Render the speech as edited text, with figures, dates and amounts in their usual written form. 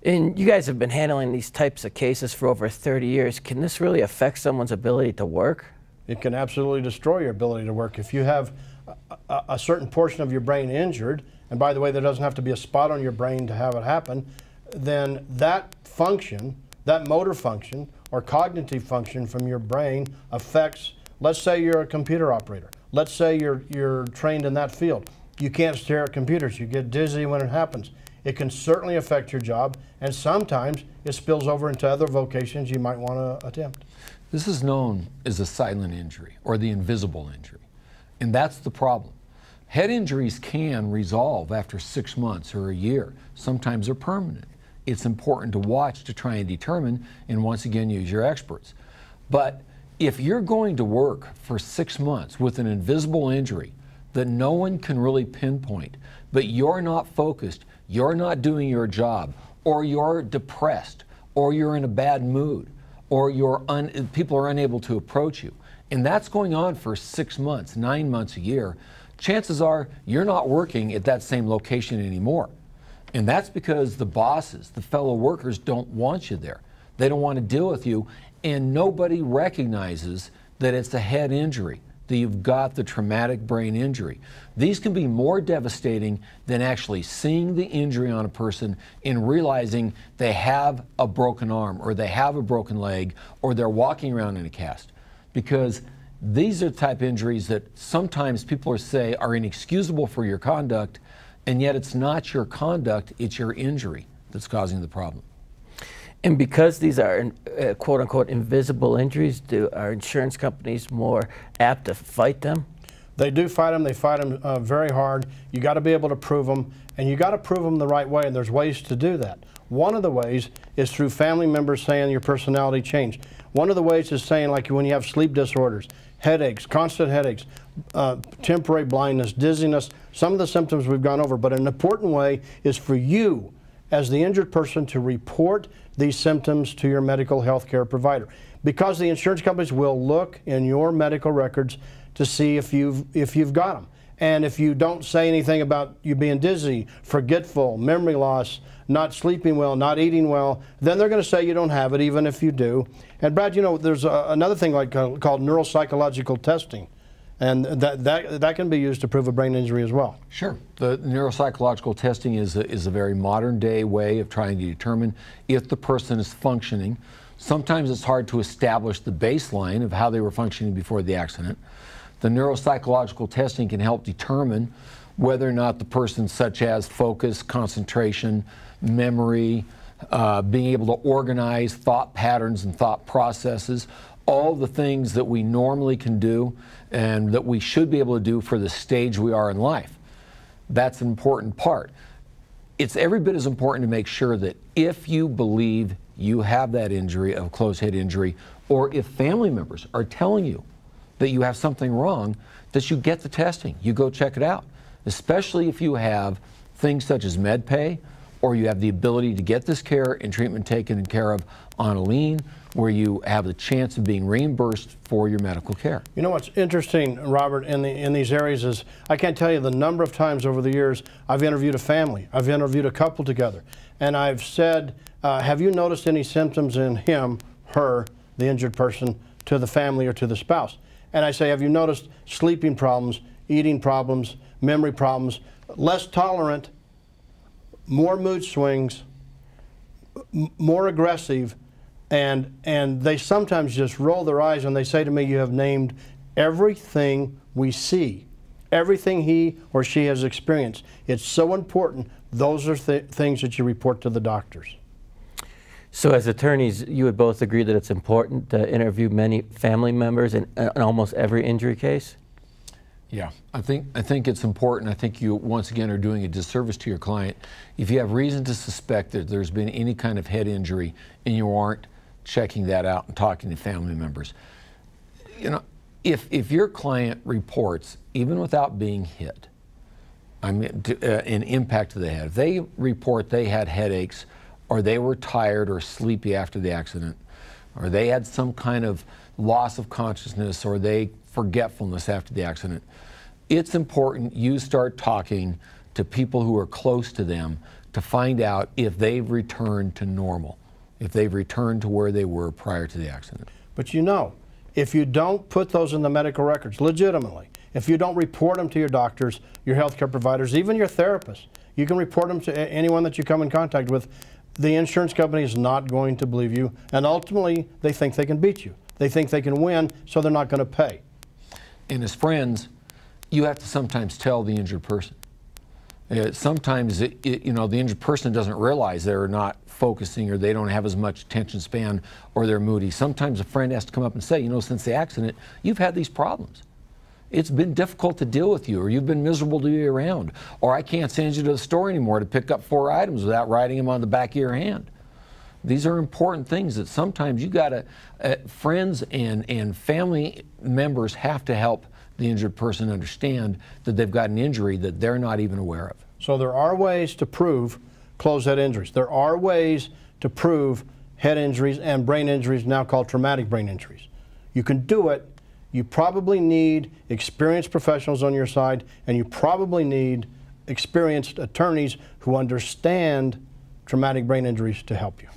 And you guys have been handling these types of cases for over 30 years. Can this really affect someone's ability to work? It can absolutely destroy your ability to work. If you have a certain portion of your brain injured, and by the way, there doesn't have to be a spot on your brain to have it happen, then that function, that motor function or cognitive function from your brain affects, let's say you're a computer operator. Let's say you're trained in that field. You can't stare at computers. You get dizzy when it happens. It can certainly affect your job, and sometimes it spills over into other vocations you might want to attempt. This is known as a silent injury or the invisible injury, and that's the problem. Head injuries can resolve after 6 months or a year. Sometimes they're permanent. It's important to watch to try and determine, and once again use your experts. But if you're going to work for 6 months with an invisible injury that no one can really pinpoint, but you're not focused, you're not doing your job, or you're depressed, or you're in a bad mood, or people are unable to approach you, and that's going on for 6 months, 9 months, a year, chances are you're not working at that same location anymore. And that's because the bosses, the fellow workers, don't want you there. They don't want to deal with you, and nobody recognizes that it's a head injury, that you've got the traumatic brain injury. These can be more devastating than actually seeing the injury on a person and realizing they have a broken arm, or they have a broken leg, or they're walking around in a cast. Because these are the type of injuries that sometimes people say are inexcusable for your conduct, and yet it's not your conduct, it's your injury that's causing the problem. And because these are quote-unquote invisible injuries, are insurance companies more apt to fight them? They do fight them. They fight them very hard. You got to be able to prove them, and you got to prove them the right way, and there's ways to do that. One of the ways is through family members saying your personality changed. One of the ways is saying, like when you have sleep disorders, headaches, constant headaches, temporary blindness, dizziness, some of the symptoms we've gone over. But an important way is for you, as the injured person, to report these symptoms to your medical health care provider, because the insurance companies will look in your medical records to see if you've got them. And if you don't say anything about you being dizzy, forgetful, memory loss, not sleeping well, not eating well, then they're going to say you don't have it, even if you do. And Brad, you know, there's another thing called neuropsychological testing. And that can be used to prove a brain injury as well. Sure. The neuropsychological testing is a very modern day way of trying to determine if the person is functioning. Sometimes it's hard to establish the baseline of how they were functioning before the accident. The neuropsychological testing can help determine whether or not the person, such as focus, concentration, memory, being able to organize thought patterns and thought processes, all the things that we normally can do and that we should be able to do for the stage we are in life. That's an important part. It's every bit as important to make sure that if you believe you have that injury, a closed head injury, or if family members are telling you that you have something wrong, that you get the testing, you go check it out. Especially if you have things such as med pay, or you have the ability to get this care and treatment taken care of on a lien, where you have the chance of being reimbursed for your medical care. You know what's interesting, Robert, in these areas is I can't tell you the number of times over the years I've interviewed a family, I've interviewed a couple together, and I've said, have you noticed any symptoms in him, her, the injured person, to the family or to the spouse? And I say, have you noticed sleeping problems, eating problems, memory problems, less tolerant, more mood swings, more aggressive, and they sometimes just roll their eyes and they say to me, you have named everything we see, everything he or she has experienced. It's so important. Those are things that you report to the doctors. So as attorneys, you would both agree that it's important to interview many family members in almost every injury case? Yeah, I think it's important. I think you, once again, are doing a disservice to your client if you have reason to suspect that there's been any kind of head injury and you aren't checking that out and talking to family members. You know, if your client reports, even without being hit, I mean, an impact to the head, if they report they had headaches, or they were tired or sleepy after the accident, or they had some kind of loss of consciousness, or forgetfulness after the accident, it's important you start talking to people who are close to them to to find out if they've returned to normal, if they've returned to where they were prior to the accident. But you know, if you don't put those in the medical records legitimately, if you don't report them to your doctors, your healthcare providers, even your therapists, you can report them to anyone that you come in contact with, the insurance company is not going to believe you, and ultimately they think they can beat you. They think they can win, so they're not going to pay. And as friends, you have to sometimes tell the injured person. Sometimes, you know, the injured person doesn't realize they're not focusing, or they don't have as much attention span, or they're moody. Sometimes a friend has to come up and say, you know, since the accident, you've had these problems. It's been difficult to deal with you, or you've been miserable to be around, or I can't send you to the store anymore to pick up 4 items without writing them on the back of your hand. These are important things that sometimes you got to, friends and family members have to help the injured person understand that they've got an injury that they're not even aware of. So there are ways to prove closed head injuries. There are ways to prove head injuries and brain injuries, now called traumatic brain injuries. You can do it. You probably need experienced professionals on your side, and you probably need experienced attorneys who understand traumatic brain injuries to help you.